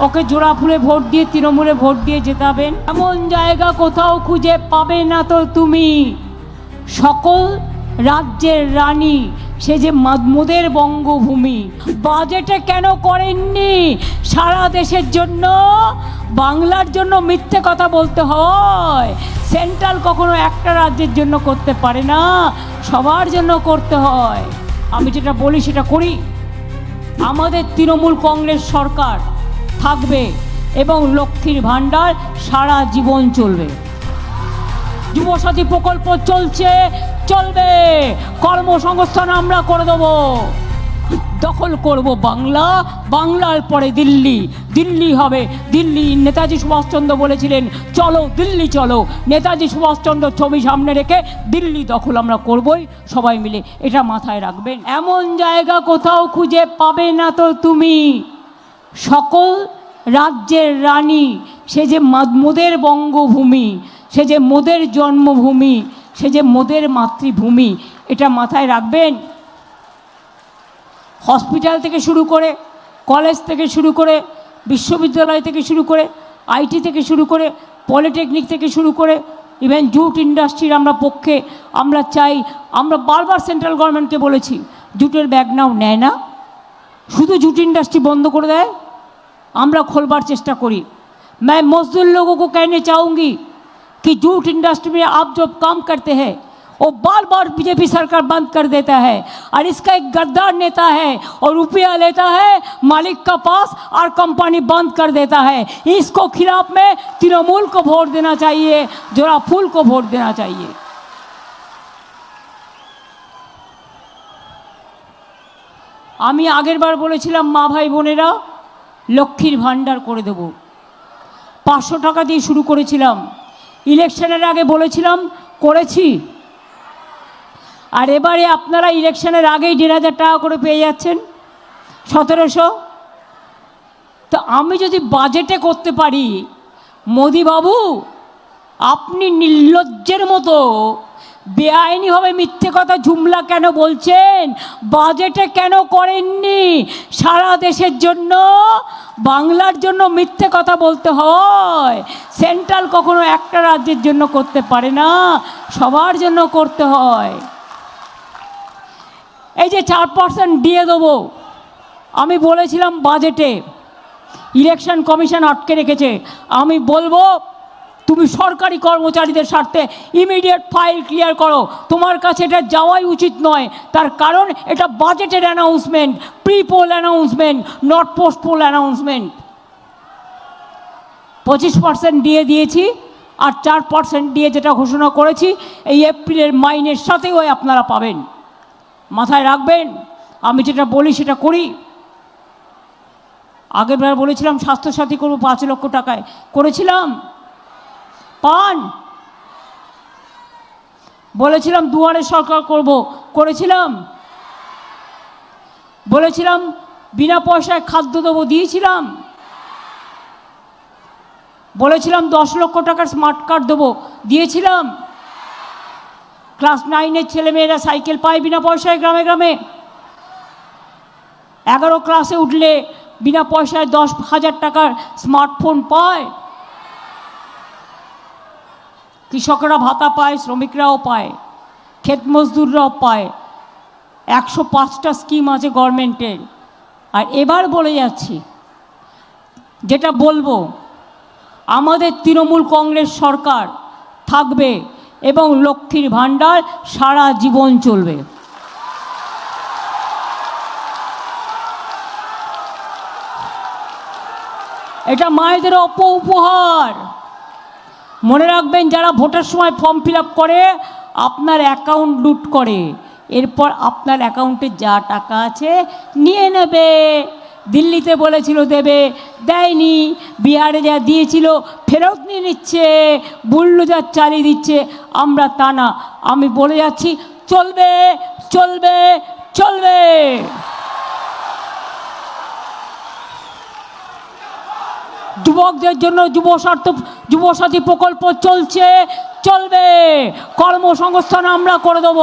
ওকে জোড়া ফুলে ভোট দিয়ে তৃণমূলে ভোট দিয়ে জেতাবেন। এমন জায়গা কোথাও খুঁজে পাবে না তো তুমি, সকল রাজ্যের রানী সে যে মোদের বঙ্গভূমি। বাজেটে কেন করেননি? সারা দেশের জন্য, বাংলার জন্য মিথ্যে কথা বলতে হয়। সেন্ট্রাল কখনো একটা রাজ্যের জন্য করতে পারে না, সবার জন্য করতে হয়। আমি যেটা বলি সেটা করি। আমাদের তৃণমূল কংগ্রেস সরকার থাকবে এবং লক্ষ্মীর ভাণ্ডার সারা জীবন চলবে। যুবসাথী প্রকল্প চলছে, চলবে। কর্মসংস্থান আমরা করে দেবো। দখল করব বাংলা, বাংলার পরে দিল্লি, দিল্লি হবে দিল্লি। নেতাজি সুভাষচন্দ্র বলেছিলেন চলো দিল্লি চলো। নেতাজি সুভাষচন্দ্র ছবি সামনে রেখে দিল্লি দখল আমরা করবই সবাই মিলে, এটা মাথায় রাখবেন। এমন জায়গা কোথাও খুঁজে পাবে না তো তুমি, সকল রাজ্যের রানী সে যে মোদের বঙ্গভূমি, সে যে মোদের জন্মভূমি, সে যে মোদের মাতৃভূমি, এটা মাথায় রাখবেন। হসপিটাল থেকে শুরু করে, কলেজ থেকে শুরু করে, বিশ্ববিদ্যালয় থেকে শুরু করে, আইটি থেকে শুরু করে, পলিটেকনিক থেকে শুরু করে, ইভেন জুট ইন্ডাস্ট্রির আমরা পক্ষে। আমরা চাই, আমরা বারবার সেন্ট্রাল গভর্নমেন্টকে বলেছি জুটের ব্যাগ নাও, নেয় না, শুধু জুট इंडस्ट्री बंद कर दें। আমরা खोलবার চেষ্টা করি। मैं मजदूर लोगों को कहने चाहूँगी कि जूट इंडस्ट्री में आप जो काम करते हैं वो बार बार बीजेपी सरकार बंद कर देता है, और इसका एक गद्दार नेता है और रुपया लेता है मालिक का पास और कंपनी बंद कर देता है। इसको खिलाफ में तृणमूल को वोट देना चाहिए, जोड़ा फूल को वोट देना चाहिए। আমি আগের বার বলেছিলাম মা ভাই বোনেরা লক্ষ্মীর ভাণ্ডার করে দেব। 500 টাকা দিয়ে শুরু করেছিলাম, ইলেকশনের আগে বলেছিলাম করেছি। আর এবারে আপনারা ইলেকশনের আগেই 1,500 টাকা করে পেয়ে যাচ্ছেন, 1700। তো আমি যদি বাজেটে করতে পারি, মোদি বাবু আপনি নির্লজ্জের মতো বেআইনিভাবে মিথ্যে কথা জুমলা কেন বলছেন? বাজেটে কেন করেননি? সারা দেশের জন্য, বাংলার জন্য মিথ্যে কথা বলতে হয়। সেন্ট্রাল কখনো একটা রাজ্যের জন্য করতে পারে না, সবার জন্য করতে হয়। এই যে 4% দিয়ে দেবো, আমি বলেছিলাম বাজেটে, ইলেকশন কমিশন আটকে রেখেছে। আমি বলবো তুমি সরকারি কর্মচারীদের স্বার্থে ইমিডিয়েট ফাইল ক্লিয়ার করো। তোমার কাছে এটা যাওয়াই উচিত নয়, তার কারণ এটা বাজেটের announcement, pre poll announcement, not post poll announcement. 25% দিয়ে দিয়েছি, আর 4% দিয়ে যেটা ঘোষণা করেছি এই এপ্রিলের মাইনের সাথেও আপনারা পাবেন। মাথায় রাখবেন, আমি যেটা বলি সেটা করি। আগেরবার বলেছিলাম স্বাস্থ্যসাথী করবো 5 লক্ষ টাকায়, করেছিলাম, পান। বলেছিলাম দুয়ারে সরকার করব, করেছিলাম। বলেছিলাম বিনা পয়সায় খাদ্য দেবো, দিয়েছিলাম। বলেছিলাম 10 লক্ষ টাকার স্মার্ট কার্ড দেবো, দিয়েছিলাম। ক্লাস 9-এর ছেলেমেয়েরা সাইকেল পায় বিনা পয়সায় গ্রামে গ্রামে। 11 ক্লাসে উঠলে বিনা পয়সায় 10,000 টাকার স্মার্টফোন পায়। কৃষকরা ভাতা পায়, শ্রমিকরাও পায়, ক্ষেত মজদুররাও পায়। 105টা স্কিম আছে গভর্নমেন্টের। আর এবার বলে যাচ্ছি, যেটা বলবো, আমাদের তৃণমূল কংগ্রেস সরকার থাকবে এবং লক্ষ্মীর ভাণ্ডার সারা জীবন চলবে। এটা মায়েদের উপহার। মনে রাখবেন, যারা ভোটের সময় ফর্ম ফিল আপ করে আপনার অ্যাকাউন্ট লুট করে, এরপর আপনার অ্যাকাউন্টে যা টাকা আছে নিয়ে নেবে। দিল্লিতে বলেছিল দেবে, দেয়নি। বিহারে যা দিয়েছিল ফেরত নিয়ে নিচ্ছে, বুলডোজার চালিয়ে দিচ্ছে। আমরা তা না, আমি বলে যাচ্ছি চলবে, চলবে, চলবে। যুবকদের জন্য যুবসাথী প্রকল্প চলছে, চলবে। কর্মসংস্থান আমরা করে দেব।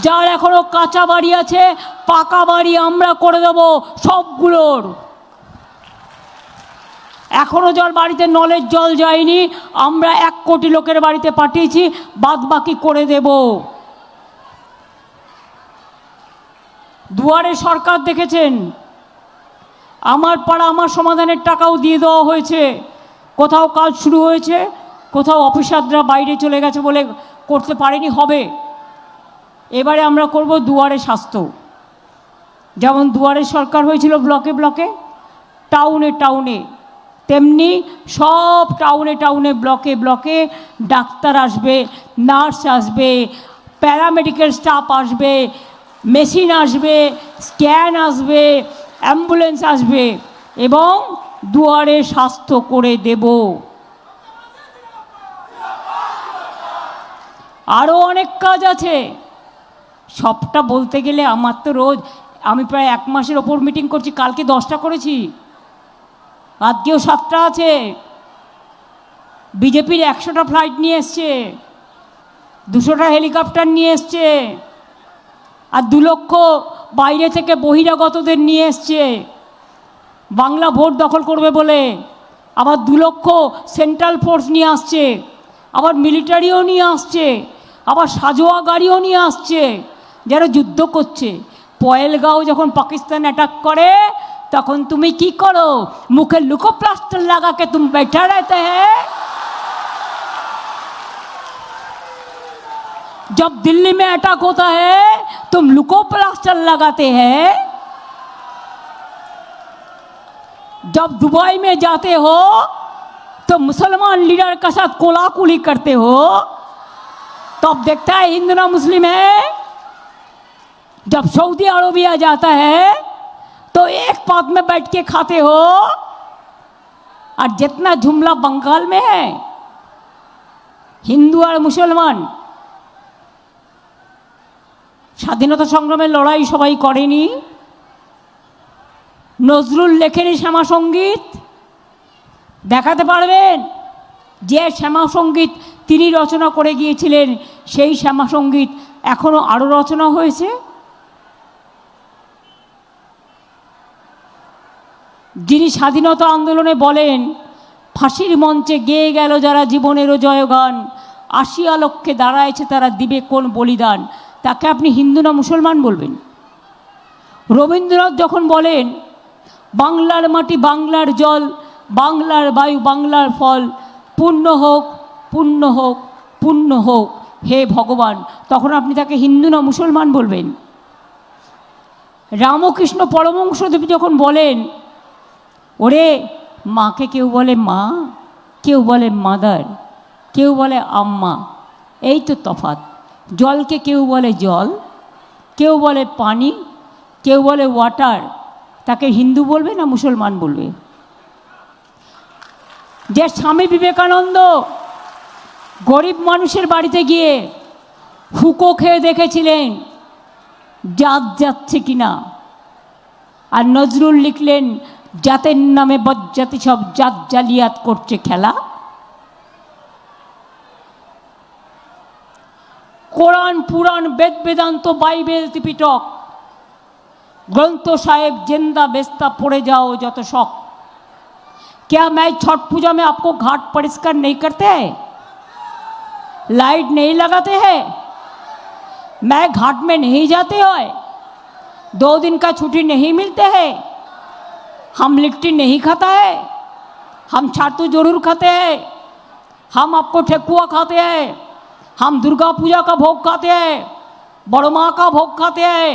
যার এখনো কাঁচা বাড়ি আছে পাকা বাড়ি আমরা করে দেব সবগুলোর। এখনো যার বাড়িতে নলের জল যায়নি আমরা 1 কোটি লোকের বাড়িতে পাঠিয়েছি, বাদ বাকি করে দেব। দুয়ারে সরকার দেখেছেন, আমার পাড়া আমার সমাধানের টাকাও দিয়ে দেওয়া হয়েছে। কোথাও কাজ শুরু হয়েছে, কোথাও অফিসাররা বাইরে চলে গেছে বলে করতে পারেনি, হবে। এবারে আমরা করব দুয়ারে স্বাস্থ্য। যেমন দুয়ারে সরকার হয়েছিল ব্লকে ব্লকে, টাউনে টাউনে, তেমনি সব টাউনে টাউনে ব্লকে ব্লকে ডাক্তার আসবে, নার্স আসবে, প্যারামেডিক্যাল স্টাফ আসবে, মেশিন আসবে, স্ক্যান আসবে, অ্যাম্বুলেন্স আসবে এবং দুয়ারে স্বাস্থ্য করে দেব। আরও অনেক কাজ আছে, সবটা বলতে গেলে আমার তো রোজ, আমি প্রায় 1 মাসের ওপর মিটিং করছি, কালকে 10টা করেছি, আজকেও 7টা আছে। বিজেপির 100টা ফ্লাইট নিয়ে এসছে, 200টা হেলিকপ্টার নিয়ে এসছে, আর 2 লক্ষ বাইরে থেকে বহিরাগতদের নিয়ে এসছে বাংলা ভোট দখল করবে বলে। আবার 2 লক্ষ সেন্ট্রাল ফোর্স নিয়ে আসছে, আবার মিলিটারিও নিয়ে আসছে, আবার সাজোয়া গাড়িও নিয়ে আসছে, যারা যুদ্ধ করছে। পয়েলগাঁও যখন পাকিস্তান অ্যাটাক করে তখন তুমি কি করো? মুখে লুকো প্লাস্টার লাগাকে तुम बैठा रहते हैं। जब दिल्ली में अटैक होता है तुम लुको प्लास्टर लगाते हैं। जब दुबई में जाते हो तो मुसलमान लीडर के साथ कोलाकुली करते हो, तब देखता है हिंदू ना मुस्लिम है। जब सऊदी अरबिया जाता है तो एक पात में बैठ के खाते हो। और जितना जुमला बंगाल में है, हिंदू और मुसलमान স্বাধীনতা সংগ্রামের লড়াই সবাই করেনি। নজরুল লেখেনি শ্যামা সঙ্গীত, দেখাতে পারবেন যে শ্যামা সঙ্গীত তিনি রচনা করে গিয়েছিলেন, সেই শ্যামা সঙ্গীত এখনো আরও রচনা হয়েছে? যিনি স্বাধীনতা আন্দোলনে বলেন, ফাঁসির মঞ্চে গেয়ে গেল যারা জীবনেরও জয়গান, আসিয়া লক্ষ্যে দাঁড়ায়ছে তারা দিবে কোন বলিদান, তাকে আপনি হিন্দু না মুসলমান বলবেন? রবীন্দ্রনাথ যখন বলেন, বাংলার মাটি বাংলার জল, বাংলার বায়ু বাংলার ফল, পূর্ণ হোক পূর্ণ হোক পূর্ণ হোক হে ভগবান, তখন আপনি তাকে হিন্দু না মুসলমান বলবেন? রামকৃষ্ণ পরমহংসদেব যখন বলেন, ওরে মাকে কেউ বলে মা, কেউ বলে মাদার, কেউ বলে আম্মা, এই তো তফাৎ। জলকে কেউ বলে জল, কেউ বলে পানি, কেউ বলে ওয়াটার, তাকে হিন্দু বলবে না মুসলমান বলবে? যে স্বামী বিবেকানন্দ গরিব মানুষের বাড়িতে গিয়ে হুঁকো খেয়ে দেখেছিলেন জাত যাচ্ছে কিনা, আর নজরুল লিখলেন, জাতের নামে বজ্জাতি সব জাত জালিয়াত করছে খেলা। কোরআন পুরাণ বেদ বেদান্ত বাইবেল ত্রিপিটক ग्रंथ साहेब जिंदा बेस्ता पड़े जाओ जत शौक। क्या मैं छठ पूजा में आपको घाट परिष्कार नहीं करते हैं, लाइट नहीं लगाते हैं, मैं घाट में नहीं जाते हो, 2 दिन का छुट्टी नहीं मिलते हैं, हम लिट्टी नहीं खाता है, हम छातू जरूर खाते हैं, हम आपको ठेकुआ खाते हैं, हम दुर्गा पूजा का भोग खाते हैं, बड़ माँ का भोग खाते हैं,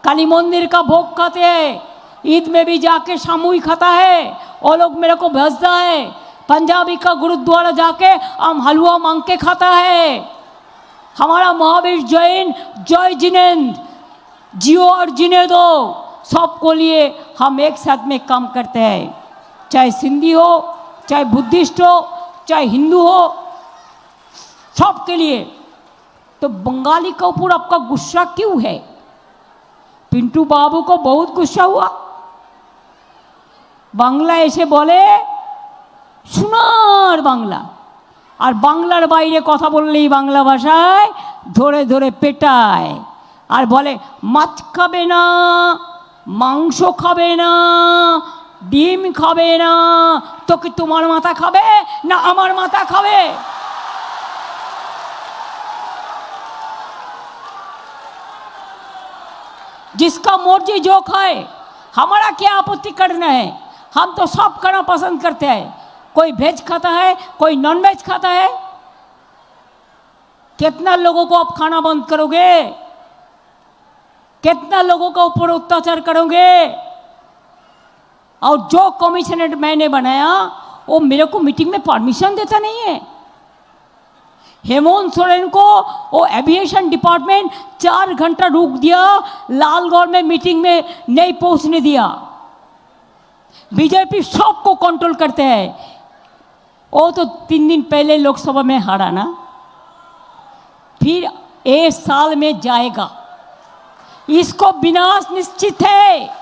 काली मंदिर का भोग खाते हैं, ईद में भी जाके सामूहिक खाता है, वो लोग मेरे को भेजता है, पंजाबी का गुरुद्वारा जाके हम हलवा मांग के खाता है। हमारा महावीर जैन जय जिनेंद्र, जियो और जीने दो, सबको लिए हम एक साथ में काम करते हैं, चाहे सिंधी हो, चाहे बुद्धिस्ट हो, चाहे हिंदू हो, सबके लिए। तो बंगाली के ऊपर आपका गुस्सा क्यों है? पिंटू बाबू को बहुत गुस्सा हुआ, बांग्ला एसे बोले সোনার বাংলা, আর বাংলার বাইরে কথা বললেই বাংলা ভাষায় ধরে ধরে পেটায়। আর বলে মাছ খাবে না, মাংস খাবে না, ডিম খাবে না, তো কি তোমার মাথা খাবে না আমার মাথা খাবে? जिसका मर्जी जो खाए, हमारा क्या आपत्ति करना है? हम तो सब खाना पसंद करते हैं। कोई वेज खाता है, कोई नॉन वेज खाता है। कितना लोगों को आप खाना बंद करोगे? कितना लोगों का ऊपर अत्याचार करोगे? और जो कमिश्नर मैंने बनाया वो मेरे को मीटिंग में परमिशन देता नहीं है। हेमंत सोरेन को वो एविएशन डिपार्टमेंट 4 घंटा रुक दिया, लालगढ़ में मीटिंग में नहीं पहुंचने दिया। बीजेपी सबको कंट्रोल करते हैं। वो तो 3 दिन पहले लोकसभा में हारा ना, फिर 1 साल में जाएगा। इसको विनाश निश्चित है।